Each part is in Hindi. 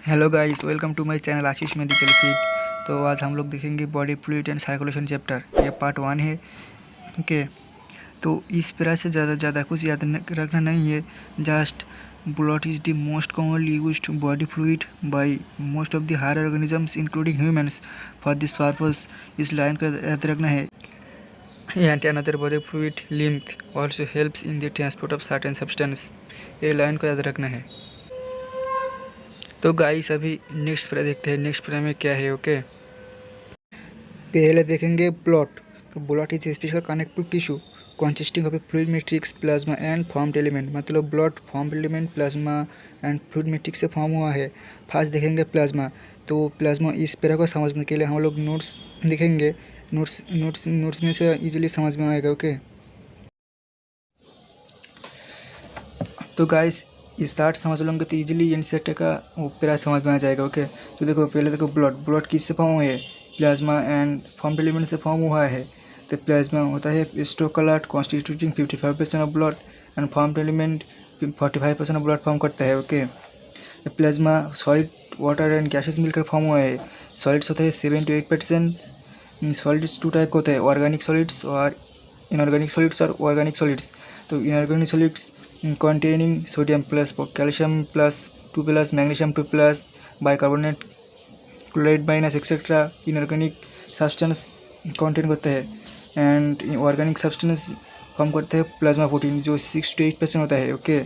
Hello guys, welcome to my channel Ashish medical fit. तो आज हम लोग देखेंगे body fluid and circulation chapter. ये पार्ट 1 है। ओके, तो इस तरह से ज़्यादा कुछ याद रखना नहीं है। Just blood is the most commonly used body fluid by most of the higher organisms including humans. For this purpose इस लाइन को याद रखना है। And another body fluid lymph also helps in the transport of certain substance. ये लाइन को याद रखना है। तो गाइस अभी नेक्स्ट प्रे देखते हैं। नेक्स्ट प्रे में क्या है। ओके, पहले देखेंगे ब्लड। तो blood is special connective tissue consisting of a fluid matrix, plasma and formed element। मतलब blood formed element plasma and fluid matrix से फॉर्म हुआ है। फर्स्ट देखेंगे प्लाज्मा। तो प्लाज्मा इस पैरा को समझने के लिए हम लोग नोट्स देखेंगे। नोट्स में से इजीली समझ में आएगा। ओके, तो गाइस स्टार्ट समझ लोगे तो इजीली एनसीईआरटी का पैरा समझ में आ जाएगा। ओके, तो देखो पहले देखो ब्लड किससे फॉर्म हुआ है? प्लाज्मा एंड फॉर्म्ड एलिमेंट से फॉर्म हुआ है। तो प्लाज्मा होता है स्टोकलाट constituting 55% of blood and formed element 45% of blood form करता है। Okay, plasma solid water and gases मिलकर फॉर्म हुआ है। सॉलिड्स होता है 7 to 8%। सॉलिड्स टू टाइप होते हैं, ऑर्गेनिक सॉलिड्स और इनऑर्गेनिक सॉलिड्स और ऑर्गेनिक सॉलिड्स। तो inorganic solids containing sodium plus calcium plus 2 plus magnesium 2 plus bicarbonate chloride minus etcetera inorganic substance contain करते हैं। एंड ऑर्गेनिक सब्सटेंस फॉर्म करते हैं प्लाज्मा प्रोटीन जो 6 to 8% होता है। ओके,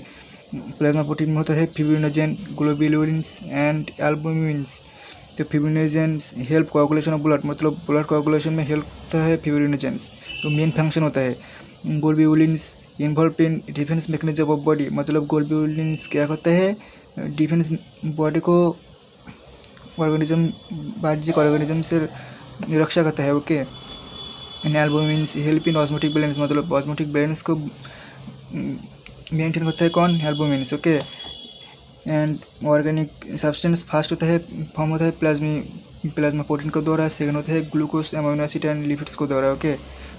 प्लाज्मा प्रोटीन में होता है फिब्रिनोजेन ग्लोब्यूलिन्स एंड एल्बुमिन्स। तो fibrinogens help coagulation of blood, मतलब ब्लड कोआगुलेशन में हेल्प होता है फिब्रिनोजेंस। तो मेन फंक्शन होता है। Globulins involve in defence mechanism of body, मतलब ग्लोब्यूलिन्स क्या करता है? डिफेंस बॉडी को बाहरी ऑर्गेनिज्म से रक्षा करता है। Okay, and albumins help in osmotic balance, मतलब ऑस्मोटिक बैलेंस को मेंटेन करता है कौन? Albumins. Okay, and organic substance first होता है फॉर्म होता है प्लाज्मा प्रोटीन को द्वारा। सेकंड होता है glucose amino acid and lipids को द्वारा। ओके,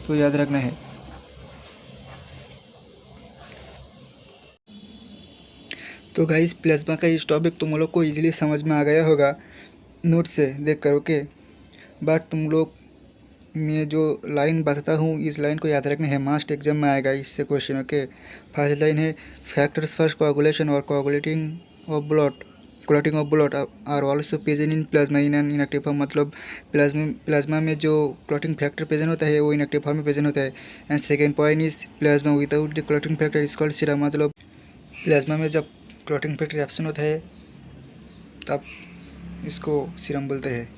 तो याद रखना है। तो गाइस प्लाज्मा का इस टॉपिक तुम लोग को इजीली समझ में आ गया होगा नोट से देख कर। ओके, बट तुम लोग मैं जो लाइन बताता हूँ इस लाइन को याद रखना है, मास्ट एग्जाम में आएगा इससे क्वेश्चन। ओके, फर्स्ट लाइन है फैक्टर्स फर्स्ट कोआगुलेशन और clotting of blood are also present in plasma in an inactive form. मतलब प्लाज्मा में जो क्लॉटिंग फैक्टर प्रेजेंट होता है वो इनएक्टिव फॉर्म में प्रेजेंट होता है। And second point is plasma without the clotting factor is called serum. मतलब प्लाज्मा में जब क्लॉटिंग फैक्टर एब्सेंट होता है तब इसको सीरम बोलते हैं।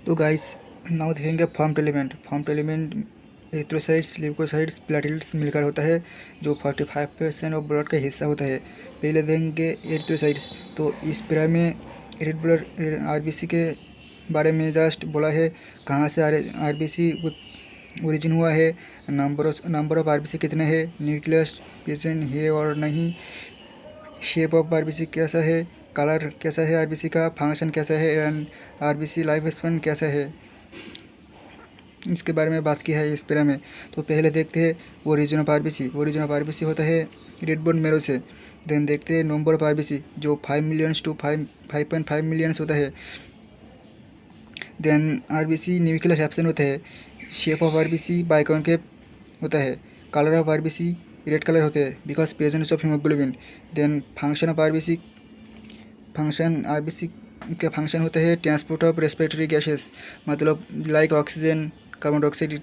तो गाइस नाउ देखेंगे formed element erythrocytes leucocytes platelets मिलकर होता है जो 45% ऑफ ब्लड का हिस्सा होता है। पहले देखेंगे एरिथ्रोसाइट्स। तो इस पैरा में रेड ब्लड आरबीसी के बारे में जस्ट बोला है, कहाँ से आरबीसी ओरिजिन हुआ है, नंबर ऑफ आरबीसी कितने हैं, न्यूक्लियस प्रेजेंट है और नहीं, शेप ऑफ आरबीसी कैसा है, कलर कैसा है आरबीसी का, फंक्शन कैसा है एंड आरबीसी लाइफ स्पैन कैसा है, इसके बारे में बात की है इस पैरा में। तो पहले देखते हैं ओरिजिन ऑफ आरबीसी होता है रेड बोन मेरो से। देन देखते हैं नंबर ऑफ आरबीसी जो 5 मिलियंस टू 5.5 मिलियंस होता है। देन आरबीसी न्यूक्लियस एब्सेंट होता है। शेप ऑफ आरबीसी बाइकॉन्केव होता है। Colour of RBC red colour होते हैं because presence of haemoglobin. Then function of RBC का फंक्शन होता है ट्रांसपोर्ट ऑफ रेस्पिरेटरी गैसेस, मतलब like oxygen carbon dioxide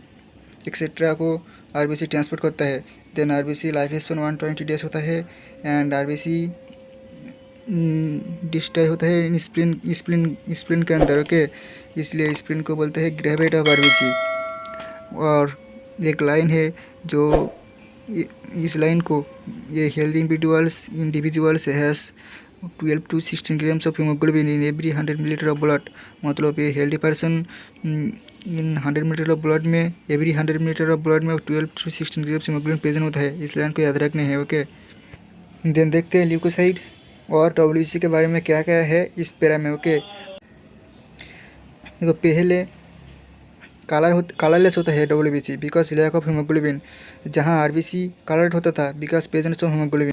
etcetera को आरबीसी ट्रांसपोर्ट करता है। Then RBC life span 120 days होता है। एंड आरबीसी डिस्टाई होता है स्प्लिन के अंदर। ओके, इसलिए स्प्लिन को बोलते हैं ग्रेवेट ऑफ आरबीसी। और एक लाइन है जो इस लाइन को ये healthy individuals has 12 to 16 grams of haemoglobin in every 100 millilitre of blood. मतलब ये healthy person in 100 millilitre of blood में एवरी 100 मिलीलीटर ऑफ ब्लड में 12 to 16 ग्राम्स हीमोग्लोबिन प्रेजेंट होता है। इस लाइन को याद रखने हैं। ओके, देन देखते हैं ल्यूकोसाइट्स और डब्ल्यूबीसी के बारे में क्या क्या है इस पैरा में। ओके, देखो पहले कलरलेस होता है WBC because lack of haemoglobin, जहाँ आरबीसी कलर्ड होता था because presence of haemoglobin.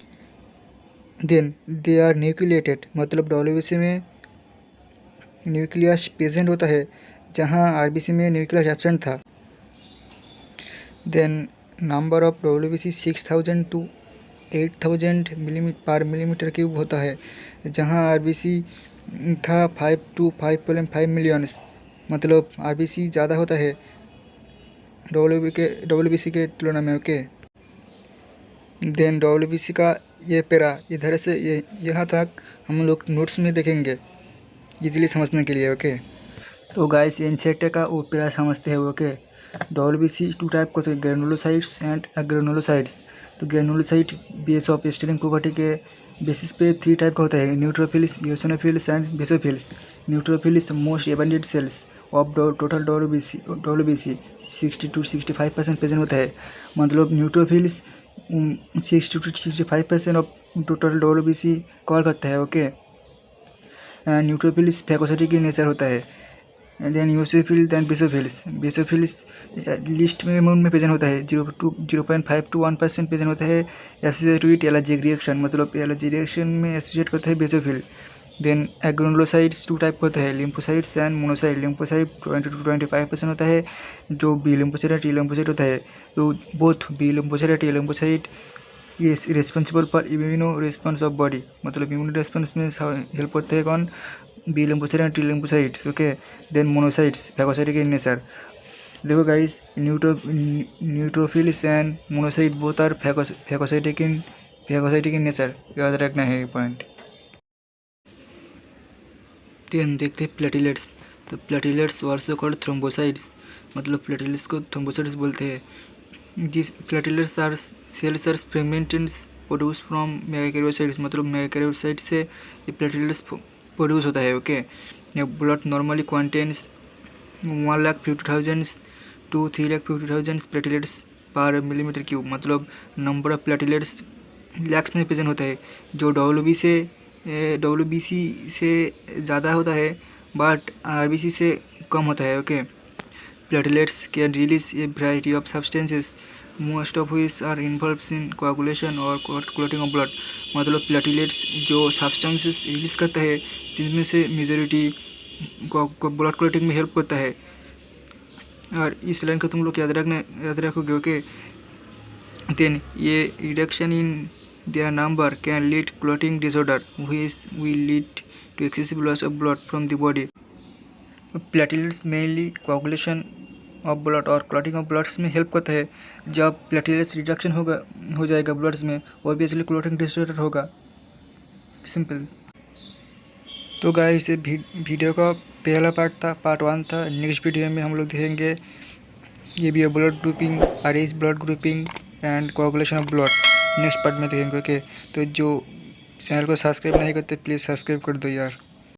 Then they are nucleated, मतलब WBC में न्यूक्लियस प्रेजेंट होता है जहाँ RBC में न्यूक्लियस एब्सेंट था। Then number of WBC 6000 to 8000 millimetre cube होता है, जहाँ RBC था 5 to 5.5 मिलियंस, मतलब RBC ज़्यादा होता है WBC के तुलना में। ओके, देन WBC का ये पैरा इधर से यहाँ तक हम लोग नोट्स में देखेंगे इजीली समझने के लिए। ओके, तो गाइस एनसीईआरटी का वो पैरा समझते हैं। ओके, WBC 2 टाइप को, ग्रेनुलोसाइट्स एंड अग्रेनुलोसाइट्स। तो granulocyte base of staining property के बेसिस पे 3 टाइप का होता है, neutrophils, eosinophils and basophils. Neutrophils most abundant cells of total WBC 60 to 65% present होता है, मतलब neutrophils 60 to 65% of total WBC cover करता है। Okay, neutrophils phagocytic in nature होता है। Then eosinophils and basophils least में अमाउंट में प्रेजेंट होता है, 0.5 to 1% प्रेजेंट होता है। एसोसिएटेड विद एलर्जिक रिएक्शन, मतलब एलर्जी रिएक्शन में एसोसिएट करता है बेसोफिल। देन एग्रेनुलोसाइट्स 2 टाइप का होता है, lymphocytes and monocyte. Lymphocyte 20 to 25% होता है, जो बी लिम्फोसाइट और टी लिम्फोसाइट होता है। तो बोथ बी लिम्फोसाइट और T lymphocyte is responsible for immuno response of body, मतलब इम्यूनो रिस्पॉन्स में हेल्प होते हैं कौन, B lymphocyte and T lymphocytes. Okay, then monocytes phagocytic in nature. देखो guys, neutrophils and monocyte both are phagocytic in nature, याद रखना है ये पॉइंट। देन देखते हैं प्लेटलेट्स। तो प्लेटलेट्स आल्सो कॉल्ड थ्रोम्बोसाइट्स, मतलब प्लेटलेट्स को थ्रोम्बोसाइट्स बोलते हैं। This platelets are cells are fragments produce from megakaryocytes, मतलब मेगाकैरियोसाइट से ये प्लेटलेट्स प्रोड्यूस होता है। Okay, blood normally contains 1,50,000 to 3,50,000 platelets per millimetre cube, मतलब नंबर ऑफ प्लेटलेट्स लैक्स में प्रेजेंट होता है, जो WBC से ज़्यादा होता है बट RBC से कम होता है। Okay, platelets can release a variety of substances most of which are involved in coagulation और क्लॉटिंग ऑफ ब्लड, मतलब प्लेटलेट्स जो सब्सटेंसेस रिलीज करता है जिनमें से मेजॉरिटी ब्लड क्लॉटिंग में हेल्प करता है। और इस लाइन को तुम लोग याद रखोगे। ओके, देन ये reduction in their number can lead clotting disorder which will lead to excessive loss of blood from the body. Platelets mainly coagulation of blood और क्लॉटिंग ऑफ ब्लड्स में हेल्प करता है। जब प्लेटलेट्स रिडक्शन हो जाएगा ब्लड्स में, ऑब्वियसली क्लॉटिंग डिसऑर्डर होगा, सिंपल। तो गाइस, ये वीडियो का पहला पार्ट 1 था। नेक्स्ट वीडियो में हम लोग देखेंगे ये भी है blood grouping, RH blood grouping and coagulation of blood, next part में देखेंगे। ओके, तो जो चैनल को सब्सक्राइब नहीं करते प्लीज़ सब्सक्राइब कर दो यार।